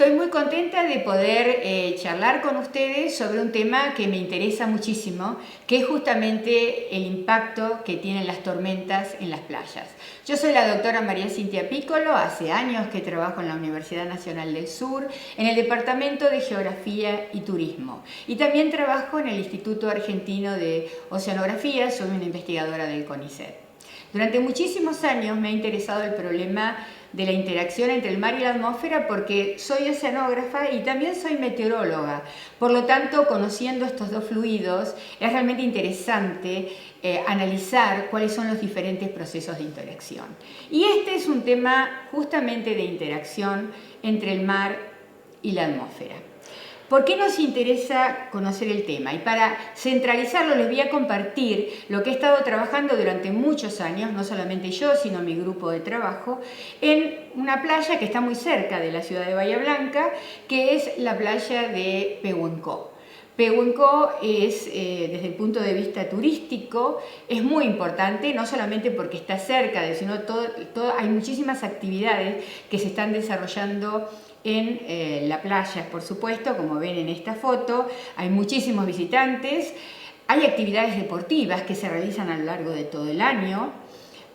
Estoy muy contenta de poder charlar con ustedes sobre un tema que me interesa muchísimo, que es justamente el impacto que tienen las tormentas en las playas. Yo soy la doctora María Cintia Piccolo, hace años que trabajo en la Universidad Nacional del Sur, en el Departamento de Geografía y Turismo. Y también trabajo en el Instituto Argentino de Oceanografía, soy una investigadora del CONICET. Durante muchísimos años me ha interesado el problema de la interacción entre el mar y la atmósfera porque soy oceanógrafa y también soy meteoróloga. Por lo tanto, conociendo estos dos fluidos, es realmente interesante analizar cuáles son los diferentes procesos de interacción. Y este es un tema justamente de interacción entre el mar y la atmósfera. ¿Por qué nos interesa conocer el tema? Y para centralizarlo les voy a compartir lo que he estado trabajando durante muchos años, no solamente yo, sino mi grupo de trabajo, en una playa que está muy cerca de la ciudad de Bahía Blanca, que es la playa de Pehuenco. Pehuenco es, desde el punto de vista turístico, es muy importante, no solamente porque está cerca, sino hay muchísimas actividades que se están desarrollando en la playa, por supuesto, como ven en esta foto, hay muchísimos visitantes, hay actividades deportivas que se realizan a lo largo de todo el año.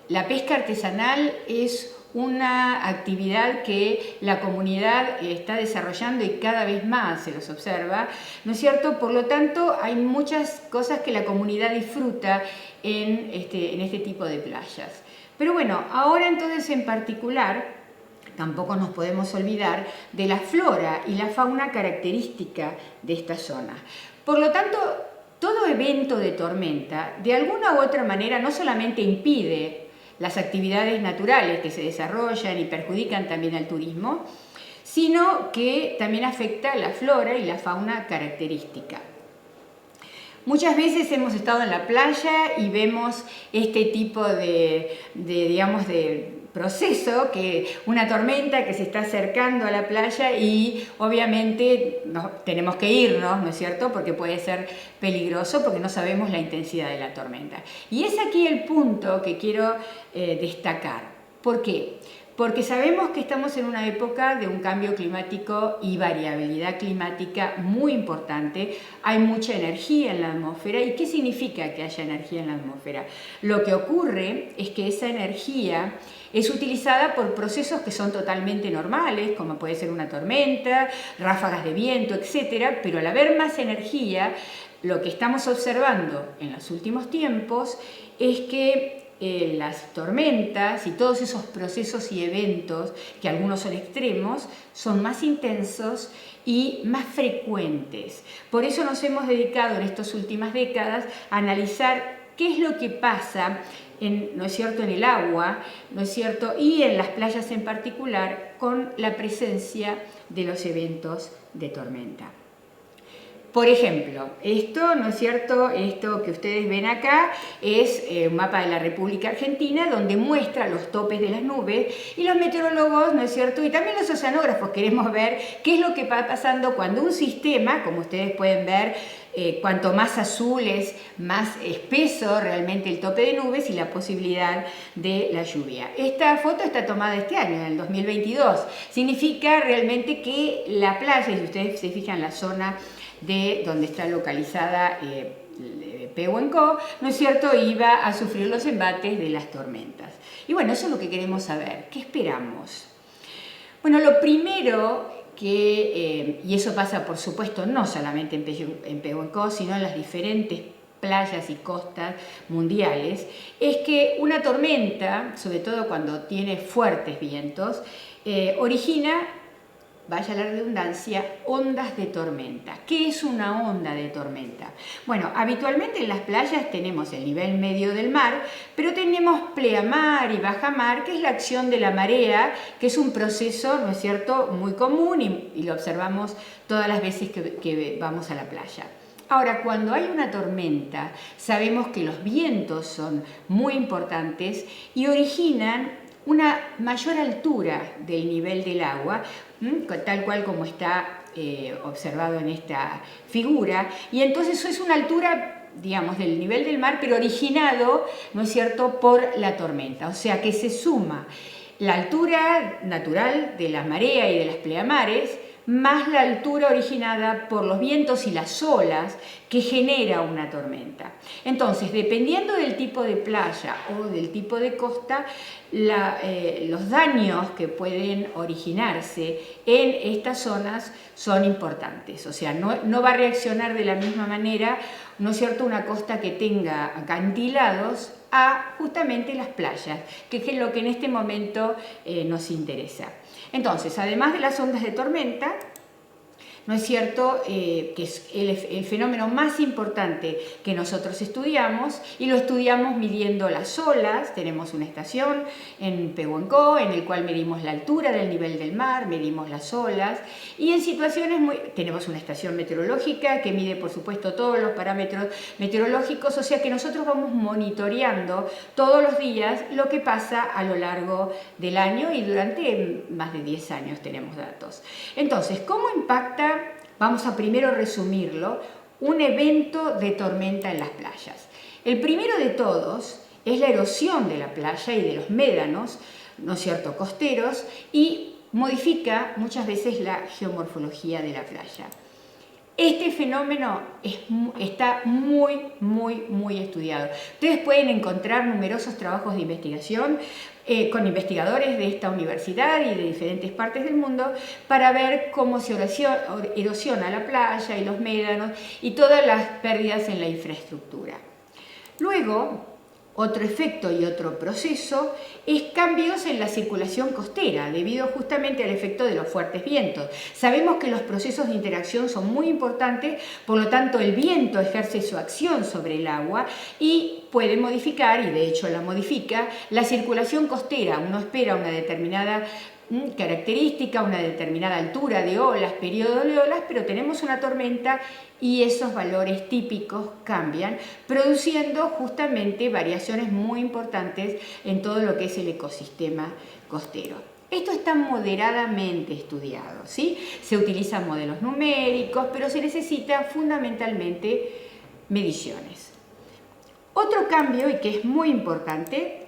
La pesca artesanal es una actividad que la comunidad está desarrollando y cada vez más se los observa, ¿no es cierto? Por lo tanto, hay muchas cosas que la comunidad disfruta en este tipo de playas. Pero bueno, ahora entonces en particular, tampoco nos podemos olvidar de la flora y la fauna característica de esta zona. Por lo tanto, todo evento de tormenta, de alguna u otra manera, no solamente impide las actividades naturales que se desarrollan y perjudican también al turismo, sino que también afecta la flora y la fauna característica. Muchas veces hemos estado en la playa y vemos este tipo de proceso, que una tormenta que se está acercando a la playa y obviamente tenemos que irnos, ¿no es cierto? Porque puede ser peligroso porque no sabemos la intensidad de la tormenta. Y es aquí el punto que quiero destacar. ¿Por qué? Porque sabemos que estamos en una época de un cambio climático y variabilidad climática muy importante. Hay mucha energía en la atmósfera. ¿Y qué significa que haya energía en la atmósfera? Lo que ocurre es que esa energía es utilizada por procesos que son totalmente normales, como puede ser una tormenta, ráfagas de viento, etc. Pero al haber más energía, lo que estamos observando en los últimos tiempos es que las tormentas y todos esos procesos y eventos, que algunos son extremos, son más intensos y más frecuentes. Por eso nos hemos dedicado en estas últimas décadas a analizar qué es lo que pasa ¿no es cierto?, en el agua, ¿no es cierto?, y en las playas en particular, con la presencia de los eventos de tormenta. Por ejemplo, esto, ¿no es cierto?, esto que ustedes ven acá es un mapa de la República Argentina donde muestra los topes de las nubes y los meteorólogos, ¿no es cierto?, y también los oceanógrafos queremos ver qué es lo que va pasando cuando un sistema, como ustedes pueden ver, cuanto más azul es, más espeso realmente el tope de nubes y la posibilidad de la lluvia. Esta foto está tomada este año, en el 2022. Significa realmente que la playa, y si ustedes se fijan la zona de donde está localizada Pehuenco, ¿no es cierto?, iba a sufrir los embates de las tormentas. Y bueno, eso es lo que queremos saber. ¿Qué esperamos? Bueno, lo primero y eso pasa por supuesto no solamente en Pehuenco, sino en las diferentes playas y costas mundiales, es que una tormenta, sobre todo cuando tiene fuertes vientos, origina, vaya la redundancia, ondas de tormenta. ¿Qué es una onda de tormenta? Bueno, habitualmente en las playas tenemos el nivel medio del mar, pero tenemos pleamar y bajamar, que es la acción de la marea, que es un proceso, ¿no es cierto?, muy común y lo observamos todas las veces que vamos a la playa. Ahora, cuando hay una tormenta, sabemos que los vientos son muy importantes y originan una mayor altura del nivel del agua, tal cual como está observado en esta figura, y entonces eso es una altura, digamos, del nivel del mar, pero originado, ¿no es cierto?, por la tormenta, o sea que se suma la altura natural de la marea y de las pleamares más la altura originada por los vientos y las olas que genera una tormenta. Entonces, dependiendo del tipo de playa o del tipo de costa, los daños que pueden originarse en estas zonas son importantes. O sea, no va a reaccionar de la misma manera, ¿no es cierto?, una costa que tenga acantilados a justamente las playas, que es lo que en este momento nos interesa. Entonces, además de las ondas de tormenta, ¿no es cierto?, que es el fenómeno más importante que nosotros estudiamos, y lo estudiamos midiendo las olas. Tenemos una estación en Pehuenco en el cual medimos la altura del nivel del mar, medimos las olas, y en situaciones tenemos una estación meteorológica que mide, por supuesto, todos los parámetros meteorológicos, o sea que nosotros vamos monitoreando todos los días lo que pasa a lo largo del año, y durante más de 10 años tenemos datos. Entonces, ¿cómo impacta? Vamos a primero resumirlo, un evento de tormenta en las playas. El primero de todos es la erosión de la playa y de los médanos, ¿no es cierto?, costeros, y modifica muchas veces la geomorfología de la playa. Este fenómeno está muy estudiado. Ustedes pueden encontrar numerosos trabajos de investigación con investigadores de esta universidad y de diferentes partes del mundo para ver cómo se erosiona la playa y los médanos y todas las pérdidas en la infraestructura. Luego, otro efecto y otro proceso es cambios en la circulación costera, debido justamente al efecto de los fuertes vientos. Sabemos que los procesos de interacción son muy importantes, por lo tanto el viento ejerce su acción sobre el agua y puede modificar, y de hecho la modifica, la circulación costera. Uno espera una determinada característica, una determinada altura de olas, periodo de olas, pero tenemos una tormenta y esos valores típicos cambian, produciendo justamente variaciones muy importantes en todo lo que es el ecosistema costero. Esto está moderadamente estudiado, ¿sí? Se utilizan modelos numéricos, pero se necesita fundamentalmente mediciones. Otro cambio, y que es muy importante,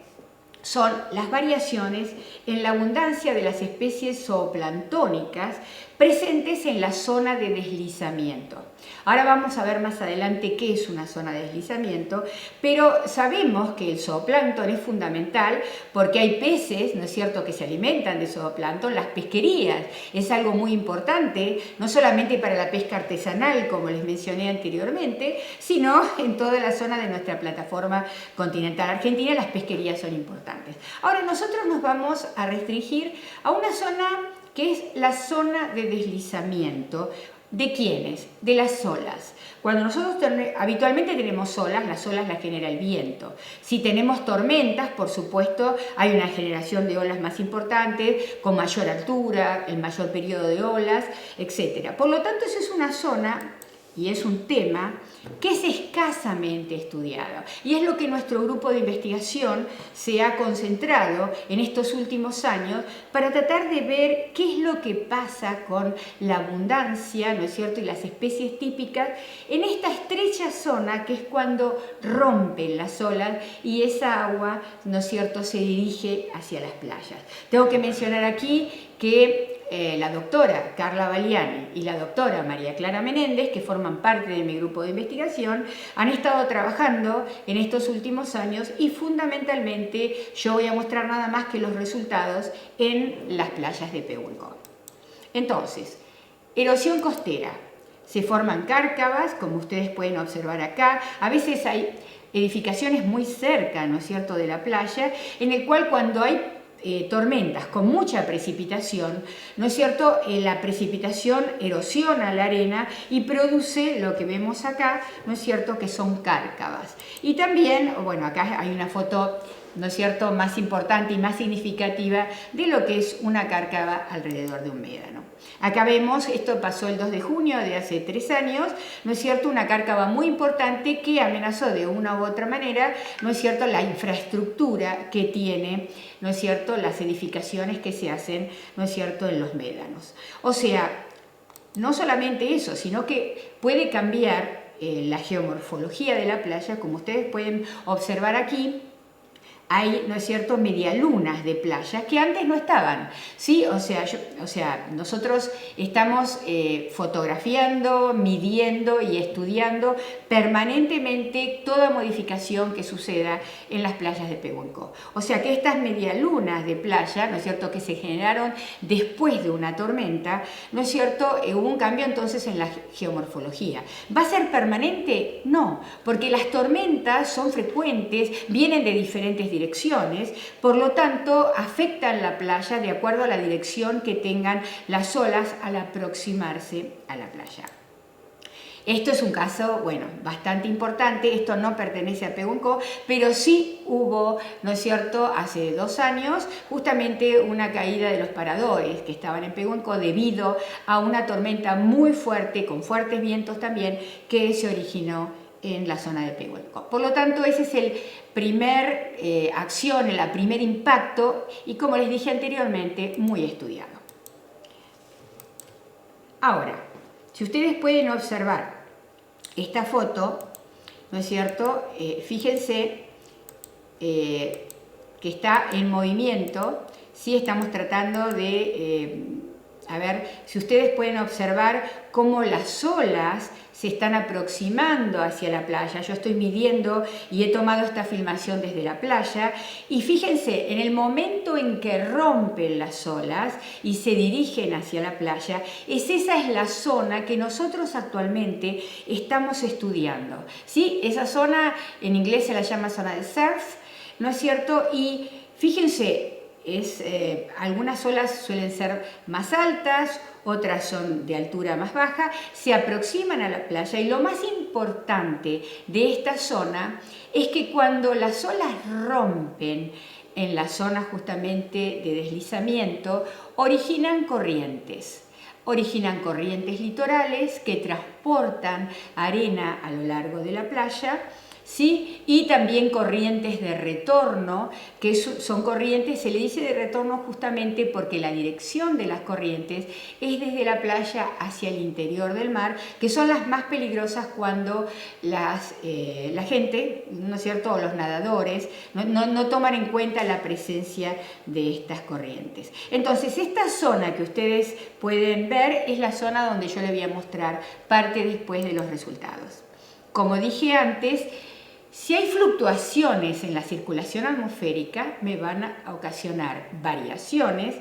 son las variaciones en la abundancia de las especies zooplanctónicas presentes en la zona de deslizamiento. Ahora vamos a ver más adelante qué es una zona de deslizamiento, pero sabemos que el zooplancton es fundamental porque hay peces, ¿no es cierto?, que se alimentan de zooplancton. Las pesquerías es algo muy importante, no solamente para la pesca artesanal, como les mencioné anteriormente, sino en toda la zona de nuestra plataforma continental argentina, las pesquerías son importantes. Ahora nosotros nos vamos a restringir a una zona que es la zona de deslizamiento. ¿De quiénes? De las olas. Cuando nosotros habitualmente tenemos olas, las olas las genera el viento. Si tenemos tormentas, por supuesto, hay una generación de olas más importantes, con mayor altura, el mayor periodo de olas, etc. Por lo tanto, esa es una zona y es un tema que es escasamente estudiado, y es lo que nuestro grupo de investigación se ha concentrado en estos últimos años para tratar de ver qué es lo que pasa con la abundancia, ¿no es cierto?, y las especies típicas en esta estrecha zona que es cuando rompen las olas y esa agua, ¿no es cierto?, se dirige hacia las playas. Tengo que mencionar aquí que la doctora Carla Baliani y la doctora María Clara Menéndez, que forman parte de mi grupo de investigación, han estado trabajando en estos últimos años, y fundamentalmente yo voy a mostrar nada más que los resultados en las playas de Pehuenco. Entonces, erosión costera. Se forman cárcavas, como ustedes pueden observar acá. A veces hay edificaciones muy cerca, ¿no es cierto?, de la playa, en el cual cuando hay tormentas con mucha precipitación, ¿no es cierto?, la precipitación erosiona la arena y produce lo que vemos acá, ¿no es cierto?, que son cárcavas. Y también, bueno, acá hay una foto, ¿no es cierto?, más importante y más significativa de lo que es una cárcava alrededor de un médano. Acá vemos, esto pasó el 2 de junio de hace 3 años, ¿no es cierto?, una cárcava muy importante que amenazó de una u otra manera, ¿no es cierto?, la infraestructura que tiene, ¿no es cierto?, las edificaciones que se hacen, ¿no es cierto?, en los médanos. O sea, no solamente eso, sino que puede cambiar la geomorfología de la playa, como ustedes pueden observar aquí. hay, ¿no es cierto?, medialunas de playa que antes no estaban, ¿sí? O sea, nosotros estamos fotografiando, midiendo y estudiando permanentemente toda modificación que suceda en las playas de Pehuenco. O sea que estas medialunas de playa, ¿no es cierto?, que se generaron después de una tormenta, ¿no es cierto?, hubo un cambio entonces en la geomorfología. ¿Va a ser permanente? No, porque las tormentas son frecuentes, vienen de diferentes direcciones, por lo tanto afectan la playa de acuerdo a la dirección que tengan las olas al aproximarse a la playa. Esto es un caso, bueno, bastante importante. Esto no pertenece a Pehuenco, pero sí hubo, ¿no es cierto?, hace 2 años, justamente una caída de los paradores que estaban en Pehuenco debido a una tormenta muy fuerte, con fuertes vientos también, que se originó en la zona de Pehuenco. Por lo tanto, ese es el primer acción, el primer impacto y, como les dije anteriormente, muy estudiado. Ahora, si ustedes pueden observar esta foto, ¿no es cierto? Fíjense que está en movimiento, ¿sí? Estamos tratando de, a ver, si ustedes pueden observar cómo las olas se están aproximando hacia la playa. Yo estoy midiendo y he tomado esta filmación desde la playa y fíjense, en el momento en que rompen las olas y se dirigen hacia la playa, esa es la zona que nosotros actualmente estamos estudiando, ¿sí? Esa zona en inglés se la llama zona de surf, ¿no es cierto? Y fíjense, algunas olas suelen ser más altas, otras son de altura más baja, se aproximan a la playa y lo más importante de esta zona es que cuando las olas rompen en la zona justamente de deslizamiento, originan corrientes litorales que transportan arena a lo largo de la playa, ¿sí? Y también corrientes de retorno, que son corrientes, se le dice de retorno justamente porque la dirección de las corrientes es desde la playa hacia el interior del mar, que son las más peligrosas cuando la gente, ¿no es cierto?, o los nadadores no toman en cuenta la presencia de estas corrientes. Entonces, esta zona que ustedes pueden ver es la zona donde yo les voy a mostrar parte después de los resultados. Como dije antes, si hay fluctuaciones en la circulación atmosférica, me van a ocasionar variaciones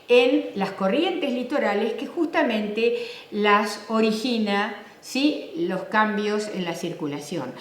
en las corrientes litorales que justamente las origina, ¿sí?, los cambios en la circulación.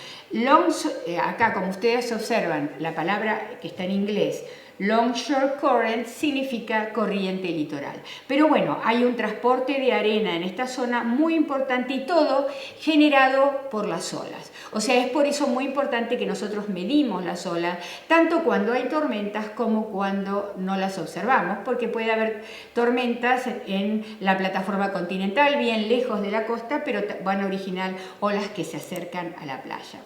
Acá, como ustedes observan, la palabra que está en inglés, Longshore Current, significa corriente litoral. Pero bueno, hay un transporte de arena en esta zona muy importante y todo generado por las olas. O sea, es por eso muy importante que nosotros medimos las olas, tanto cuando hay tormentas como cuando no las observamos, porque puede haber tormentas en la plataforma continental, bien lejos de la costa, pero van a originar olas que se acercan a la playa.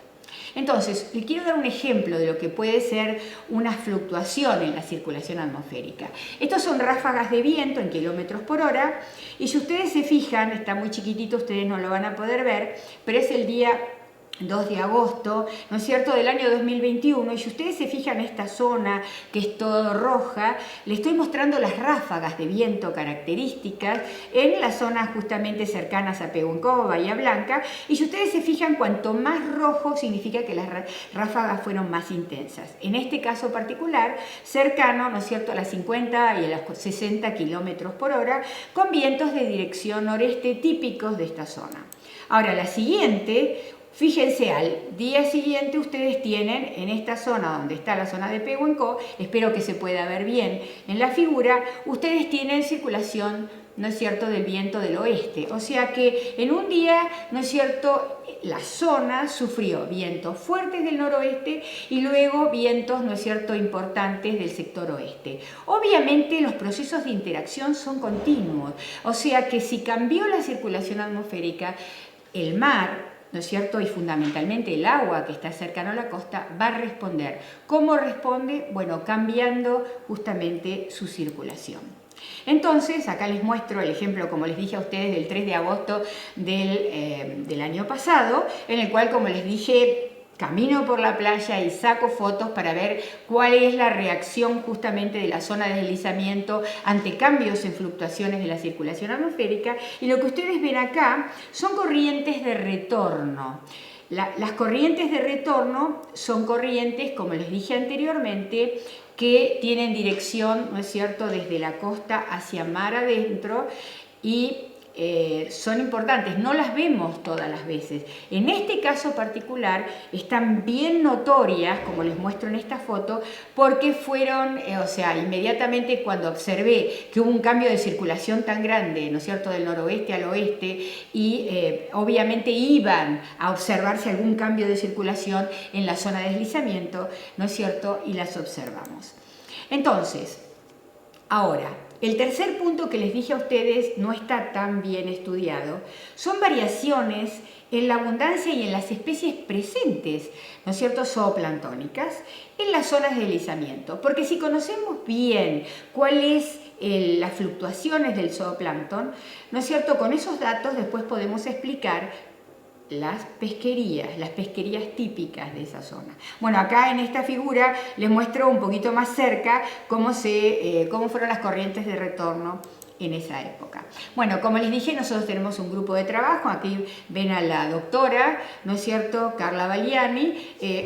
Entonces, les quiero dar un ejemplo de lo que puede ser una fluctuación en la circulación atmosférica. Estos son ráfagas de viento en kilómetros por hora y si ustedes se fijan, está muy chiquitito, ustedes no lo van a poder ver, pero es el día 2 de agosto, ¿no es cierto?, del año 2021, y si ustedes se fijan en esta zona que es todo roja, les estoy mostrando las ráfagas de viento características en las zonas justamente cercanas a Pehuenco, Bahía Blanca, y si ustedes se fijan, cuanto más rojo significa que las ráfagas fueron más intensas. En este caso particular, cercano, ¿no es cierto?, a las 50 y a las 60 kilómetros por hora, con vientos de dirección noreste típicos de esta zona. Ahora, la siguiente. Fíjense, al día siguiente ustedes tienen en esta zona donde está la zona de Pehuenco, espero que se pueda ver bien en la figura, ustedes tienen circulación, ¿no es cierto?, del viento del oeste. O sea que en un día, ¿no es cierto?, la zona sufrió vientos fuertes del noroeste y luego vientos, ¿no es cierto?, importantes del sector oeste. Obviamente los procesos de interacción son continuos, o sea que si cambió la circulación atmosférica, el mar, ¿no es cierto?, y fundamentalmente el agua que está cercano a la costa va a responder. ¿Cómo responde? Bueno, cambiando justamente su circulación. Entonces, acá les muestro el ejemplo, como les dije a ustedes, del 3 de agosto del año pasado, en el cual, como les dije, camino por la playa y saco fotos para ver cuál es la reacción justamente de la zona de deslizamiento ante cambios en fluctuaciones de la circulación atmosférica. Y lo que ustedes ven acá son corrientes de retorno. Las corrientes de retorno son corrientes, como les dije anteriormente, que tienen dirección, ¿no es cierto?, desde la costa hacia mar adentro y son importantes, no las vemos todas las veces. En este caso particular están bien notorias, como les muestro en esta foto, porque fueron, o sea, inmediatamente cuando observé que hubo un cambio de circulación tan grande, ¿no es cierto?, del noroeste al oeste, y obviamente iban a observarse algún cambio de circulación en la zona de deslizamiento, ¿no es cierto?, y las observamos. Entonces, ahora, el tercer punto que les dije a ustedes no está tan bien estudiado, son variaciones en la abundancia y en las especies presentes, ¿no es cierto?, zooplanctónicas en las zonas de deslizamiento. Porque si conocemos bien cuáles las fluctuaciones del zooplancton, ¿no es cierto?, con esos datos después podemos explicar las pesquerías típicas de esa zona. Bueno, acá en esta figura les muestro un poquito más cerca cómo fueron las corrientes de retorno en esa época. Bueno, como les dije, nosotros tenemos un grupo de trabajo, aquí ven a la doctora, ¿no es cierto?, Carla Valiani,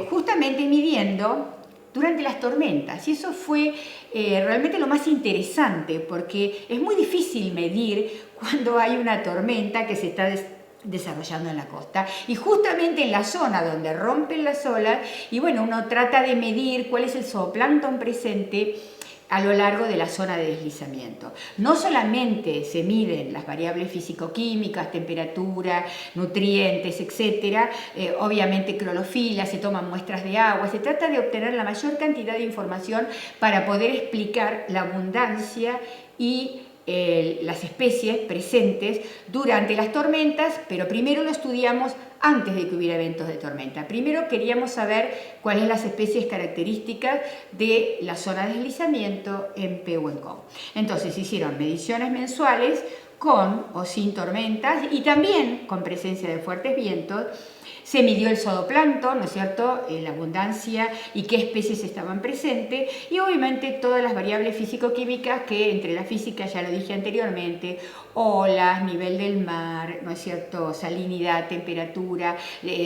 justamente midiendo durante las tormentas, y eso fue realmente lo más interesante, porque es muy difícil medir cuando hay una tormenta que se está desarrollando en la costa y justamente en la zona donde rompen las olas, y bueno, uno trata de medir cuál es el zooplancton presente a lo largo de la zona de deslizamiento. No solamente se miden las variables físico-químicas, temperatura, nutrientes, etc. Obviamente clorofila, se toman muestras de agua, se trata de obtener la mayor cantidad de información para poder explicar la abundancia y las especies presentes durante las tormentas, pero primero lo estudiamos antes de que hubiera eventos de tormenta. Primero queríamos saber cuáles son las especies características de la zona de deslizamiento en Pehuenco. Entonces hicieron mediciones mensuales con o sin tormentas y también con presencia de fuertes vientos. Se midió el zooplancton, ¿no es cierto?, la abundancia y qué especies estaban presentes, y obviamente todas las variables físico-químicas que entre la física, ya lo dije anteriormente, olas, nivel del mar, ¿no es cierto?, salinidad, temperatura,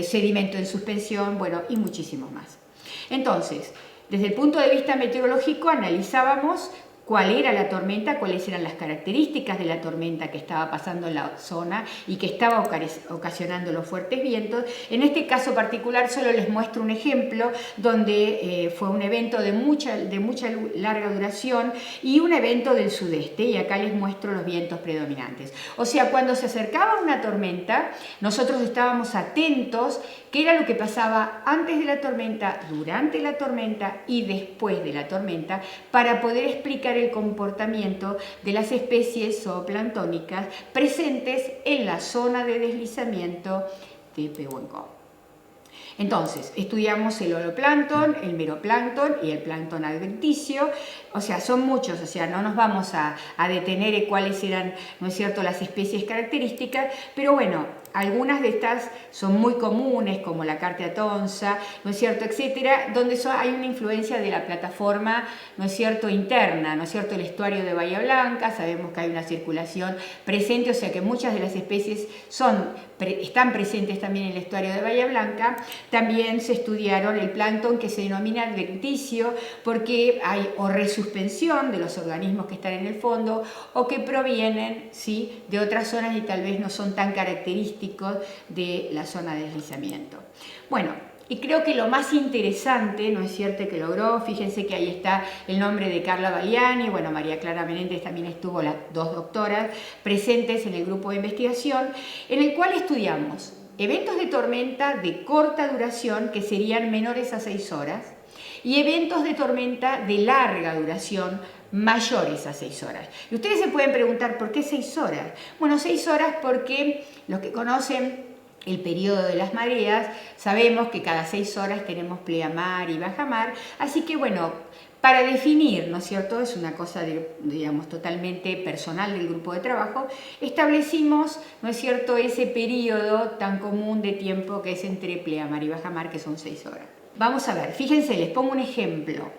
sedimento en suspensión, bueno, y muchísimo más. Entonces, desde el punto de vista meteorológico analizábamos cuál era la tormenta, cuáles eran las características de la tormenta que estaba pasando en la zona y que estaba ocasionando los fuertes vientos. En este caso particular solo les muestro un ejemplo donde fue un evento de mucha larga duración y un evento del sudeste, y acá les muestro los vientos predominantes. O sea, cuando se acercaba una tormenta, nosotros estábamos atentos qué era lo que pasaba antes de la tormenta, durante la tormenta y después de la tormenta, para poder explicar el comportamiento de las especies zooplanctónicas presentes en la zona de deslizamiento de Pehuenco. Entonces, estudiamos el holoplancton, el meroplancton y el plancton adventicio, o sea, son muchos, o sea, no nos vamos a detener en cuáles eran, ¿no es cierto?, las especies características, pero bueno, algunas de estas son muy comunes, como la Cartea tonsa, ¿no es cierto?, etcétera, donde hay una influencia de la plataforma, ¿no es cierto?, interna, ¿no es cierto?, el estuario de Bahía Blanca, sabemos que hay una circulación presente, o sea que muchas de las especies están presentes también en el estuario de Bahía Blanca. También se estudiaron el plancton que se denomina adventicio, porque hay o resuspensión de los organismos que están en el fondo o que provienen, ¿sí?, de otras zonas y tal vez no son tan característicos de la zona de deslizamiento. Bueno, y creo que lo más interesante, ¿no es cierto?, que logró, fíjense que ahí está el nombre de Carla Valiani, bueno, María Clara Menéndez también estuvo, las dos doctoras presentes en el grupo de investigación, en el cual estudiamos eventos de tormenta de corta duración, que serían menores a 6 horas, y eventos de tormenta de larga duración, mayores a 6 horas. Y ustedes se pueden preguntar, ¿por qué 6 horas? Bueno, 6 horas porque los que conocen el periodo de las mareas, sabemos que cada 6 horas tenemos pleamar y bajamar, así que bueno, Para definir, ¿no es cierto?, es una cosa, digamos, totalmente personal del grupo de trabajo, establecimos, ¿no es cierto?, ese periodo tan común de tiempo que es entre pleamar y bajamar, que son 6 horas. Vamos a ver, fíjense, les pongo un ejemplo.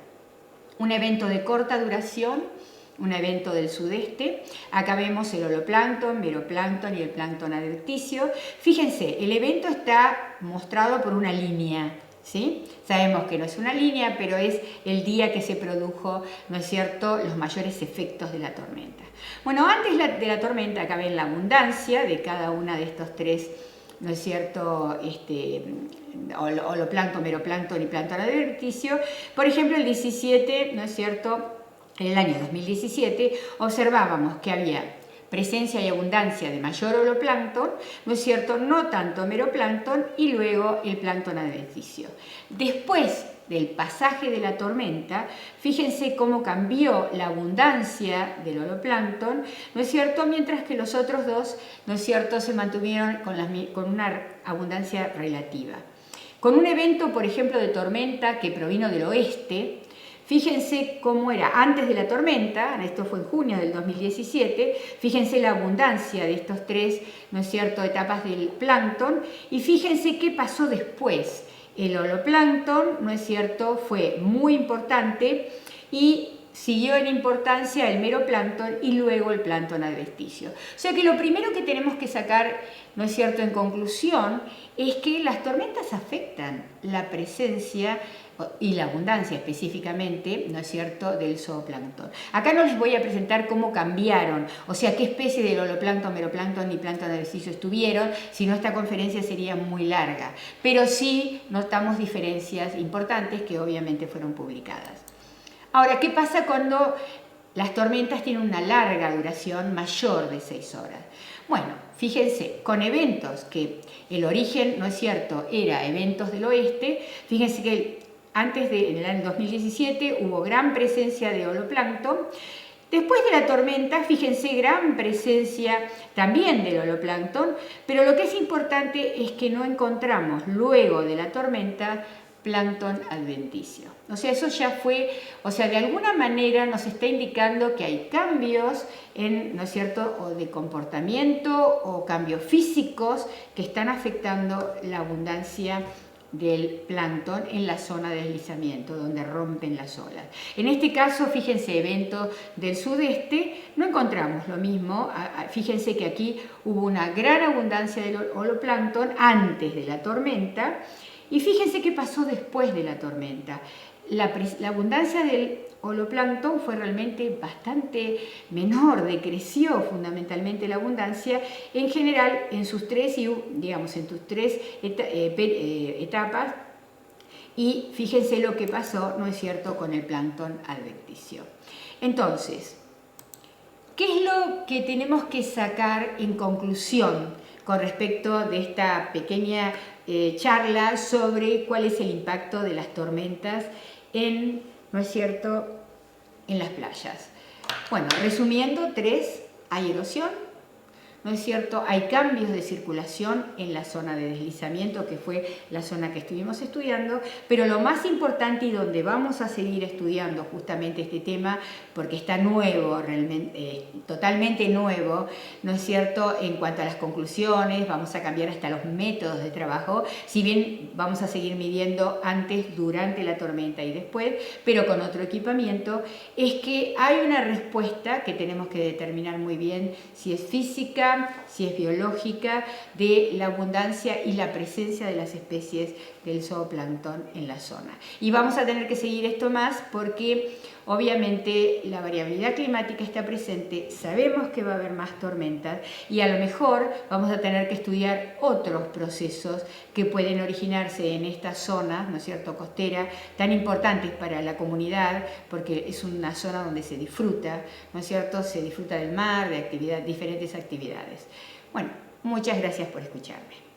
Un evento de corta duración, un evento del sudeste. Acá vemos el holoplancton, meroplancton y el plancton adventicio. Fíjense, el evento está mostrado por una línea, ¿sí? Sabemos que no es una línea, pero es el día que se produjo, ¿no es cierto?, los mayores efectos de la tormenta. Bueno, antes de la tormenta, acá ven la abundancia de cada una de estos tres, ¿no es cierto?, holoplancton, meroplancton y plancton adventicio. Por ejemplo, el 17, ¿no es cierto?, en el año 2017 observábamos que había presencia y abundancia de mayor holoplancton, ¿no es cierto?, no tanto meroplancton y luego el plancton adventicio. Después del pasaje de la tormenta, fíjense cómo cambió la abundancia del holoplancton, ¿no es cierto?, mientras que los otros dos, ¿no es cierto?, se mantuvieron con una abundancia relativa. Con un evento, por ejemplo, de tormenta que provino del oeste, fíjense cómo era antes de la tormenta, esto fue en junio del 2017, fíjense la abundancia de estos tres, ¿no es cierto?, etapas del plancton, y fíjense qué pasó después. El holoplancton, ¿no es cierto?, fue muy importante y siguió en importancia el meroplancton y luego el plancton adventicio. O sea que lo primero que tenemos que sacar, ¿no es cierto?, en conclusión, es que las tormentas afectan la presencia y la abundancia específicamente, ¿no es cierto?, del zooplancton. Acá no les voy a presentar cómo cambiaron, o sea, qué especie de holoplancton, meroplancton y plancton adventicio estuvieron, si no esta conferencia sería muy larga. Pero sí notamos diferencias importantes que obviamente fueron publicadas. Ahora, ¿qué pasa cuando las tormentas tienen una larga duración mayor de 6 horas? Bueno, fíjense, con eventos que el origen, ¿no es cierto?, era eventos del oeste, fíjense que en el año 2017 hubo gran presencia de holoplancton. Después de la tormenta, fíjense, gran presencia también del holoplancton, pero lo que es importante es que no encontramos luego de la tormenta plancton adventicio. O sea, eso ya fue, o sea, de alguna manera nos está indicando que hay cambios ¿no es cierto?, o de comportamiento o cambios físicos que están afectando la abundancia del plancton en la zona de deslizamiento, donde rompen las olas. En este caso, fíjense, eventos del sudeste, no encontramos lo mismo. Fíjense que aquí hubo una gran abundancia de holoplancton antes de la tormenta, y fíjense qué pasó después de la tormenta. La abundancia del holoplancton fue realmente bastante menor, decreció fundamentalmente la abundancia en general en sus tres etapas, y fíjense lo que pasó, ¿no es cierto?, con el plancton adventicio. Entonces, ¿qué es lo que tenemos que sacar en conclusión con respecto de esta pequeña charla sobre cuál es el impacto de las tormentas ¿no es cierto?, en las playas? Bueno, resumiendo, hay erosión, ¿no es cierto?, hay cambios de circulación en la zona de deslizamiento, que fue la zona que estuvimos estudiando, pero lo más importante y donde vamos a seguir estudiando justamente este tema, porque está nuevo, realmente, totalmente nuevo, ¿no es cierto?, en cuanto a las conclusiones, vamos a cambiar hasta los métodos de trabajo, si bien vamos a seguir midiendo antes, durante la tormenta y después, pero con otro equipamiento, es que hay una respuesta que tenemos que determinar muy bien si es física, si es biológica, de la abundancia y la presencia de las especies del zooplancton en la zona. Y vamos a tener que seguir esto más porque obviamente la variabilidad climática está presente, sabemos que va a haber más tormentas y a lo mejor vamos a tener que estudiar otros procesos que pueden originarse en estas zonas, ¿no es cierto?, costera, tan importantes para la comunidad, porque es una zona donde se disfruta, ¿no es cierto?, se disfruta del mar, de diferentes actividades. Bueno, muchas gracias por escucharme.